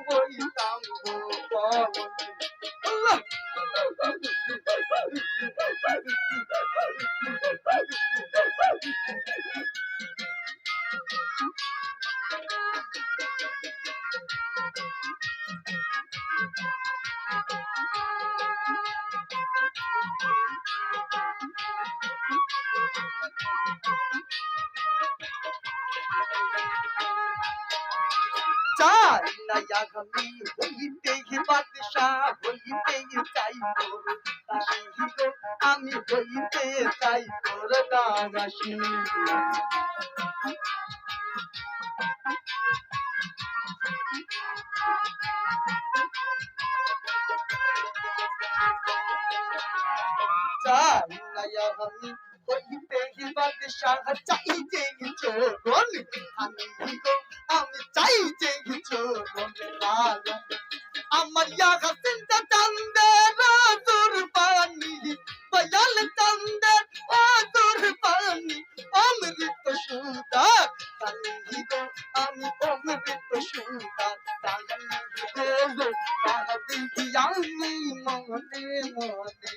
হইতাম গো পবন। আল্লাহ চাই না আগামী হইতে বাদশাহ হইতে চাইবো দাসী গো আমি হইতে চাই তোর দাসী। চাই না আগামী হইতে বাদশাহ চাই যে চরণ আমি গো আমি চাই যে চরণ লাগা আমার ইয়াগা সিন্ধা চন্দের দুরবানি বয়াল চন্দের ও দুরবানি অমৃত সুদা তানি গো আমি অমৃত সুদা তানি গো কাহাদি আমি মনে মনে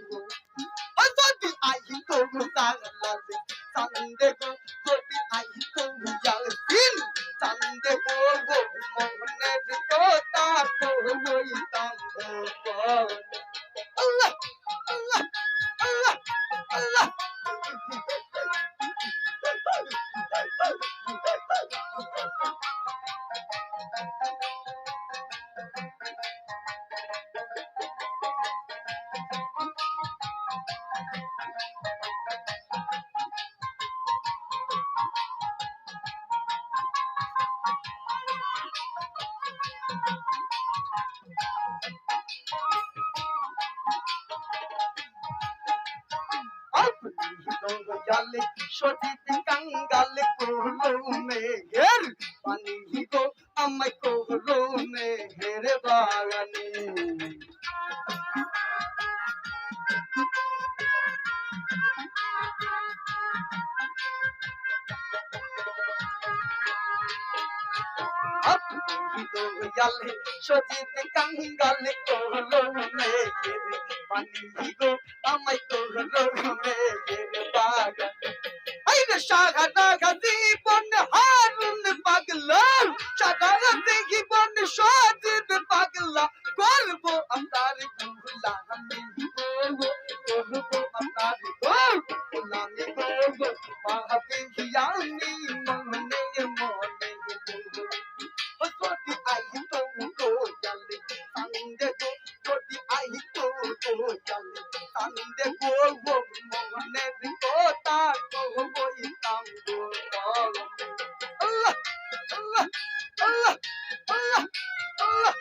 গো যদি আই তো তাগলালে চন্দে গো যদি আই তো ইয়াসিন চন্দে গো মনের কথা তো হইতাম গো। আল্লাহ আল্লাহ আল্লাহ আল্লাহ জালে সজিত কাঙ্গালে কোলো মেঘের পানি গো আমায় কোলো মেঘের বাগানে। জালে সজিত কাঙ্গালে কোলো মেঘের পানি গো আমায় কোলো মেঘের বাগানে। আইরে সাগা জীবন হারুন পাগলা সাগা জীবন সজিত পাগলা করবো আমার গুলামি গো করবো আমার গুলামি গো পাহাড়ে আমি মনে মনে গো যদি আই তো গো জালে সঙ্গে গো যদি আই তো গো জালে সঙ্গে গো মনের কথা গো হইতাম গো। আল্লাহ আল্লাহ আল্লাহ আল্লাহ আল্লাহ